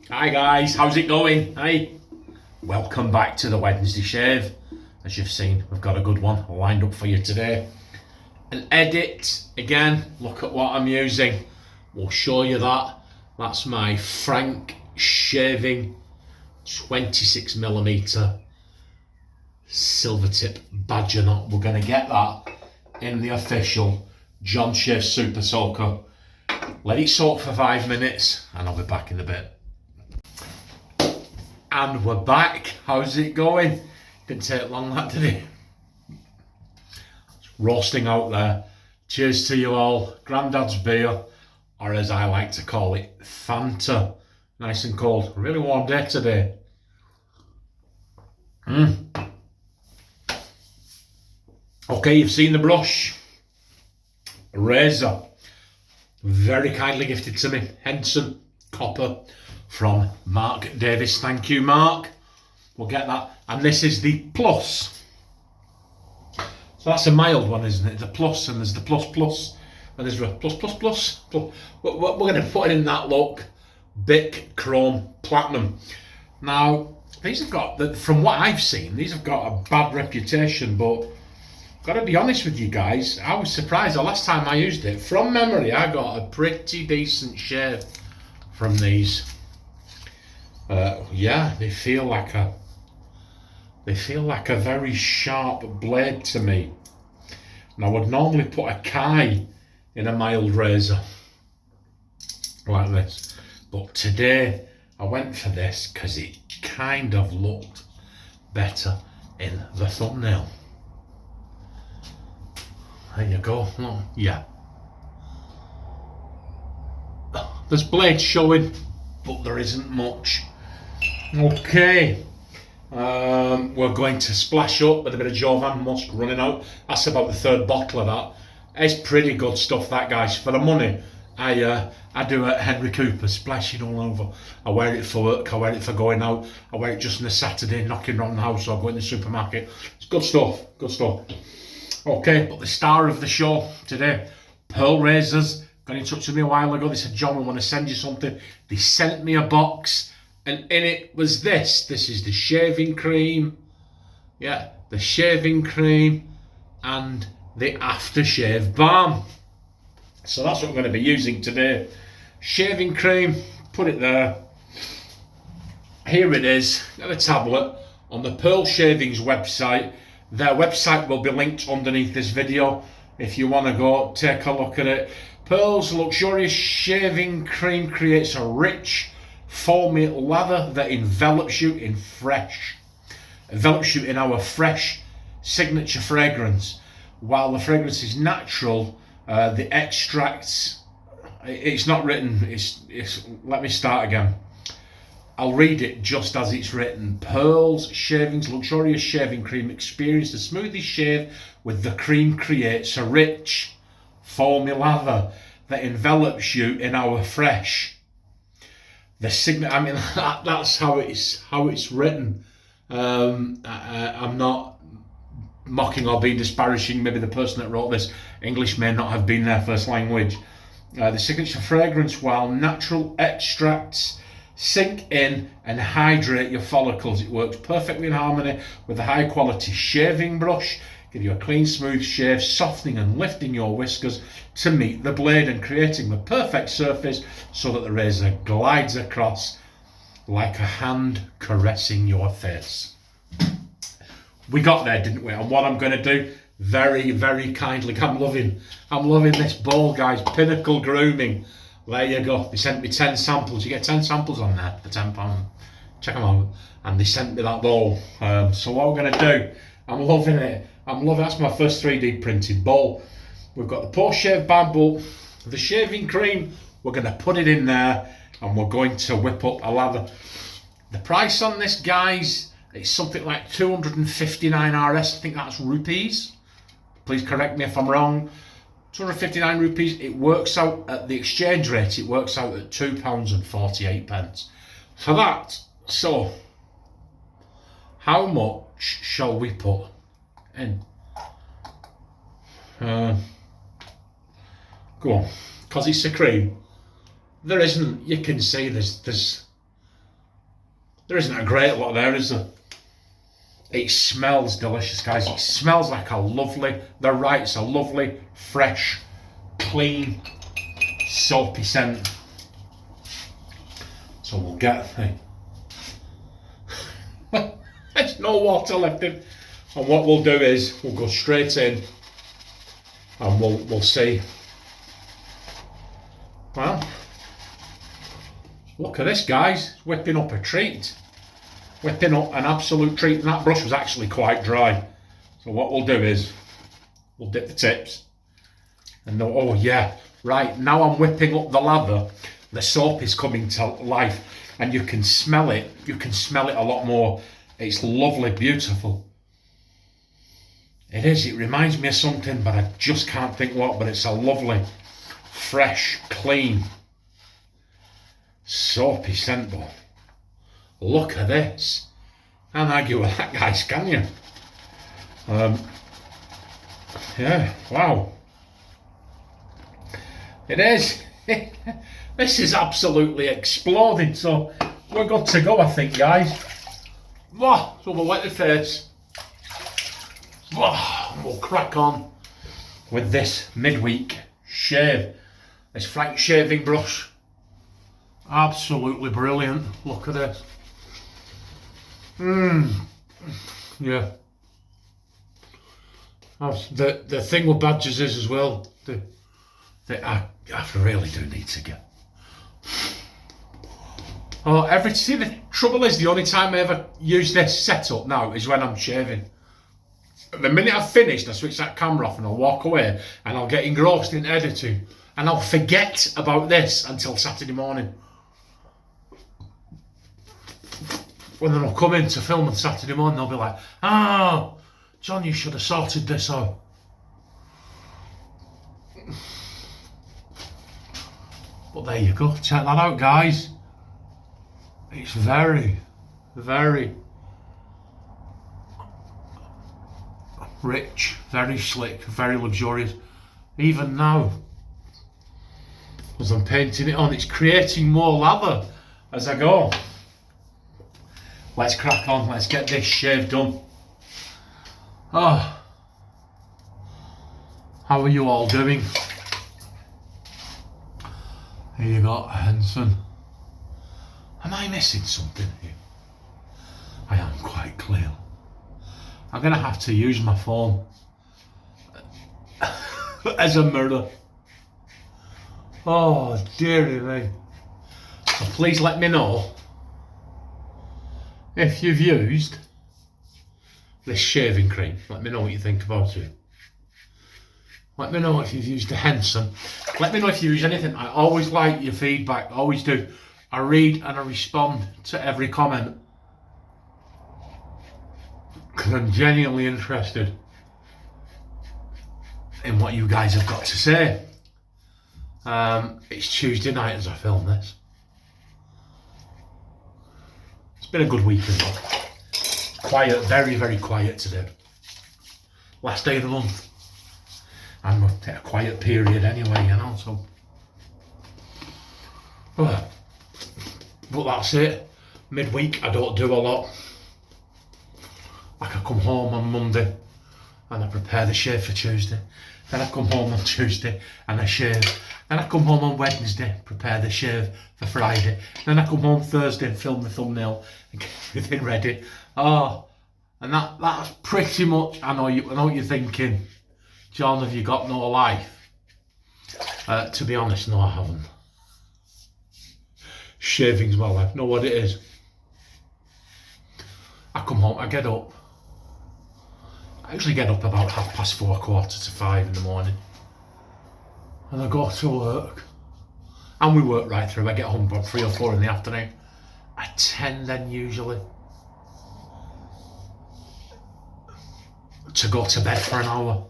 Hi guys, how's it going? Hey, welcome back to the Wednesday Shave. As you've seen, we've got a good one lined up for you today. An edit, again, look at what I'm using. We'll show you that. That's my Frank shaving 26mm silver tip badger knot. We're going to get that in the official John Shave Super Soaker. Let it soak for 5 minutes and I'll be back in a bit. And we're back. How's it going? Didn't take long, that did it? It's roasting out there. Cheers to you all. Grandad's beer, or as I like to call it, Fanta. Nice and cold. Really warm day today. Okay, you've seen the brush. Razor. Very kindly gifted to me. Henson Copper from Mark Davis. Thank you, Mark. We'll get that. And this is the plus. So that's a mild one, isn't it? The plus, and there's the plus plus, and there's a plus plus plus. We're going to put it in that look. Bic Chrome Platinum. Now, these have got, from what I've seen, these have got a bad reputation, but I've got to be honest with you guys, I was surprised the last time I used it. From memory, I got a pretty decent shave from these. Yeah, they feel like a very sharp blade to me. And I would normally put a Kai in a mild razor like this, but today I went for this because it kind of looked better in the thumbnail. There you go. Look, yeah. There's blade showing, but there isn't much. Okay, we're going to splash up with a bit of Jovan musk running out. That's about the third bottle of that. It's pretty good stuff, that, guys. For the money, I do at Henry Cooper, splashing all over. I wear it for work, I wear it for going out, I wear it just on a Saturday, knocking around the house, or going to the supermarket. It's good stuff, good stuff. Okay, but the star of the show today, Pearl Razors, got in touch with me a while ago. They said, John, we want to send you something. They sent me a box. And in it was this. This is the shaving cream. Yeah, the shaving cream and the aftershave balm. So that's what I'm going to be using today. Shaving cream, put it there. Here it is, got a tablet on the Pearl Shavings website. Their website will be linked underneath this video if you want to go take a look at it. Pearl's luxurious shaving cream creates a rich, foamy lather that envelops you in our fresh signature fragrance. While the fragrance is natural, the extracts, it's not written, it's let me start again. I'll read it just as it's written. Pearl's Shavings luxurious shaving cream. Experience the smoothest shave with the cream creates a rich, foamy lather that envelops you in our fresh. I mean, that's how it's written. I'm not mocking or being disparaging. Maybe the person that wrote this, English may not have been their first language. The signature fragrance, while natural extracts sink in and hydrate your follicles. It works perfectly in harmony with a high quality shaving brush. Give you a clean, smooth shave, softening and lifting your whiskers to meet the blade and creating the perfect surface so that the razor glides across like a hand caressing your face. We got there, didn't we? And what I'm going to do, very, very kindly, I'm loving this bowl, guys. Pinnacle Grooming. There you go. They sent me 10 samples. You get 10 samples on there for £10. Check them out. And they sent me that bowl. So what we're going to do, I'm loving it. That's my first 3D printed bowl. We've got the post-shave bamboo, the shaving cream. We're going to put it in there and we're going to whip up a lather. The price on this, guys, it's something like 259 RS. I think that's rupees. Please correct me if I'm wrong. 259 rupees. It works out at the exchange rate. It works out at £2.48 for that. So, how much shall we put in? Go on, because it's a cream. There isn't. You can see there's There isn't a great lot there, is there? It smells delicious, guys. It smells like a lovely, they're right, it's a lovely, fresh, clean, soapy scent. So we'll get, there's no water left in. And what we'll do is, we'll go straight in and we'll see. Well, look at this, guys. It's whipping up a treat. Whipping up an absolute treat. And that brush was actually quite dry. So what we'll do is, we'll dip the tips. And oh yeah, right, now I'm whipping up the lather. The soap is coming to life. And you can smell it. You can smell it a lot more. It's lovely, beautiful. It is. It reminds me of something, but I just can't think what. But it's a lovely, fresh, clean, soapy scent. But look at this. Can't argue with that, guys, can you? Yeah, wow. It is. This is absolutely exploding. So we're good to go, I think, guys. So we'll wet the face. We'll crack on with this midweek shave. This Frank shaving brush. Absolutely brilliant. Look at this. Yeah. The thing with badgers is as well, I really do need to get. See, the trouble is, the only time I ever use this setup now is when I'm shaving. The minute I've finished, I switch that camera off and I'll walk away and I'll get engrossed in editing and I'll forget about this until Saturday morning. When then I'll come in to film on Saturday morning, they'll be like, "Oh, John, you should have sorted this out." But there you go, check that out, guys. It's very, very rich, very slick, very luxurious. Even now, as I'm painting it on, it's creating more lather as I go. Let's crack on, let's get this shave done. How are you all doing? Here you got Henson. Am I missing something here? I am quite clear. I'm going to have to use my phone as a mirror. Oh, dearie me. So please let me know if you've used this shaving cream. Let me know what you think about it. Let me know if you've used the Henson. Let me know if you use anything. I always like your feedback, always do. I read and I respond to every comment because I'm genuinely interested in what you guys have got to say. It's Tuesday night as I film this. It's been a good week as well. Quiet, very, very quiet today. Last day of the month. I'm going to take a quiet period anyway, you know, so. But that's it. Midweek, I don't do a lot. Like I come home on Monday and I prepare the shave for Tuesday. Then I come home on Tuesday and I shave. Then I come home on Wednesday, prepare the shave for Friday. Then I come home Thursday and film the thumbnail and get everything ready. And that's pretty much, I know what you're thinking. John, have you got no life? To be honest, no, I haven't. Shaving's my life. Know what it is? I come home, I get up. I usually get up about 4:30, 4:45 in the morning. And I go to work. And we work right through. I get home about 3 or 4 in the afternoon. At 10 then usually. To go to bed for an hour.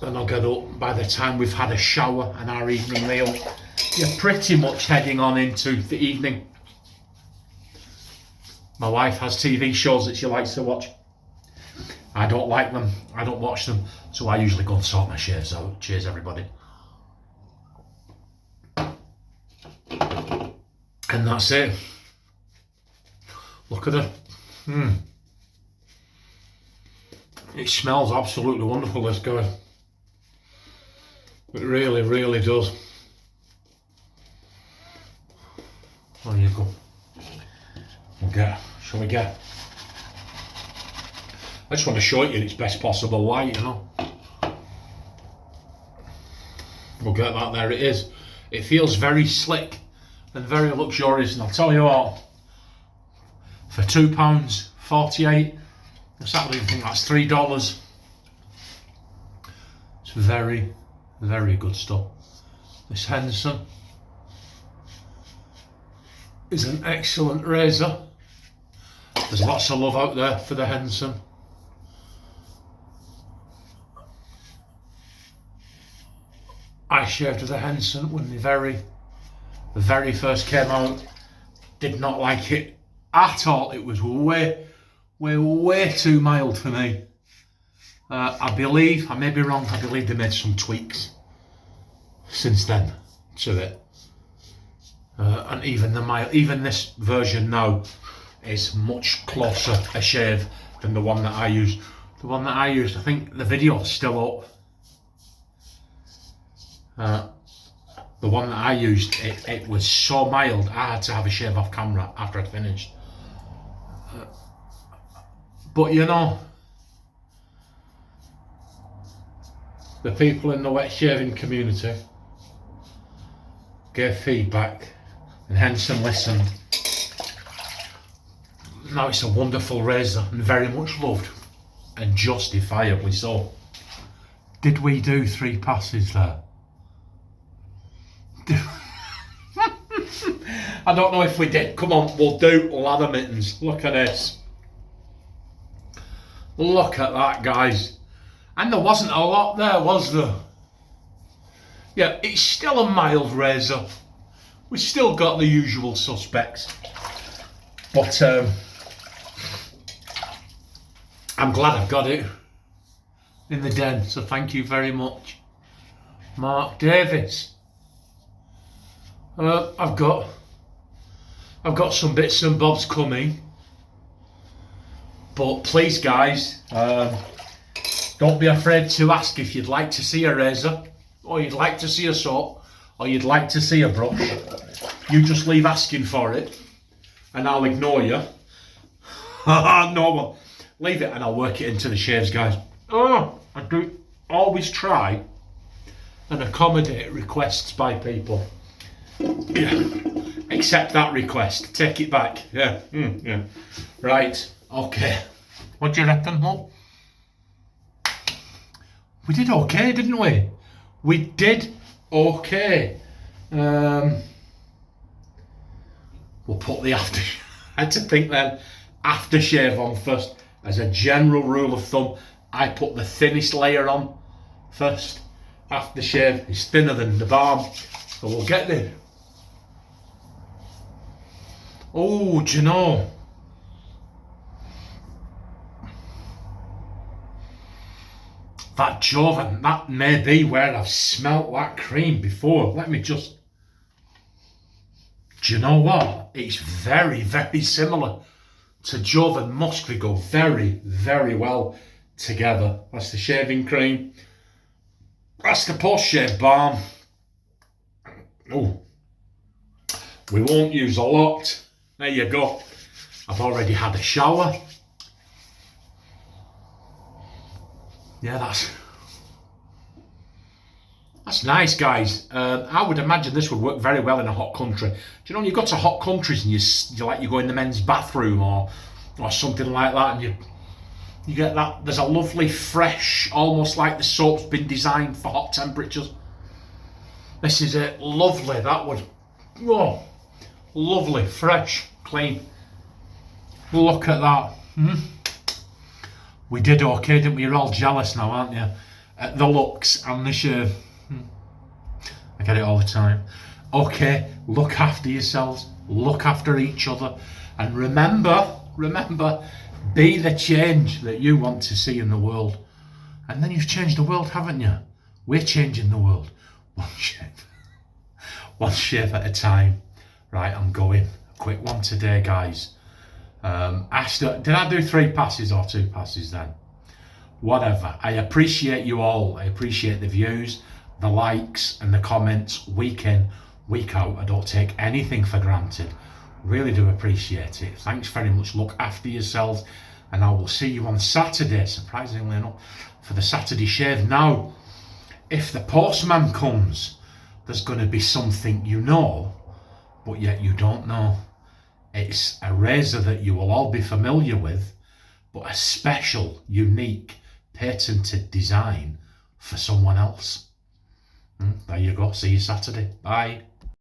Then I'll get up. By the time we've had a shower and our evening meal, you're pretty much heading on into the evening. My wife has TV shows that she likes to watch. I don't like them, I don't watch them, so I usually go and sort my shaves out. Cheers everybody. And that's it. Look at it. It smells absolutely wonderful, this guy. It really, really does. There you go. Shall we get? I just want to show it you in its best possible light, you know. We'll get that, there it is. It feels very slick and very luxurious, and I'll tell you what, for £2.48, I sadly think that's $3. It's very, very good stuff. This Henson is an excellent razor. There's lots of love out there for the Henson. I shaved with the Henson when the very first came out. Did not like it at all. It was way too mild for me. I believe, I may be wrong, I believe they made some tweaks since then to it. And even this version now is much closer a shave than the one that I used. The one that I used, I think the video's still up. The one that I used, it was so mild I had to have a shave off camera after I'd finished. But you know, the people in the wet shaving community gave feedback and Henson listened. Now it's a wonderful razor and very much loved, and justifiably so. Did we do 3 passes there? I don't know if we did. Come on, we'll do lather mittens. Look at this. Look at that, guys. And there wasn't a lot there, was there? Yeah, it's still a mild razor. We've still got the usual suspects. But I'm glad I've got it in the den. So thank you very much, Mark Davis. I've got some bits and bobs coming, but please guys, don't be afraid to ask if you'd like to see a razor, or you'd like to see a soap, or you'd like to see a brush. You just leave asking for it and I'll ignore you. No, well, leave it and I'll work it into the shaves, guys. I do always try and accommodate requests by people. Yeah, accept that request, take it back. Yeah, yeah. Right, okay. What do you reckon, Mum? We did okay, didn't we? We did okay. We'll put the after. I had to think then. Aftershave on first. As a general rule of thumb, I put the thinnest layer on first. Aftershave is thinner than the balm, so we'll get there. Oh, do you know? That Jovan, that may be where I've smelt that cream before. Let me just... Do you know what? It's very, very similar to Jovan Musk. They go very, very well together. That's the shaving cream. That's the post-shave balm. Oh, we won't use a lot. There you go. I've already had a shower. Yeah, that's nice, guys. I would imagine this would work very well in a hot country. Do you know when you go to hot countries and you go in the men's bathroom or something like that, and you get that, there's a lovely fresh, almost like the soap's been designed for hot temperatures. This is it, lovely. That would, oh, lovely, fresh, clean. Look at that. We did okay, didn't we? You're all jealous now, aren't you? At the looks and the shave. I get it all the time. Okay, look after yourselves, look after each other, and remember, be the change that you want to see in the world. And then you've changed the world, haven't you? We're changing the world. One shave at a time. Right, I'm going. A quick one today, guys. Did I do 3 passes or 2 passes then? Whatever. I appreciate you all. I appreciate the views, the likes and the comments week in, week out. I don't take anything for granted. Really do appreciate it. Thanks very much. Look after yourselves, and I will see you on Saturday, surprisingly enough, for the Saturday shave. Now, if the postman comes, there's going to be something you know, but yet you don't know. It's a razor that you will all be familiar with, but a special, unique, patented design for someone else. There you go. See you Saturday. Bye.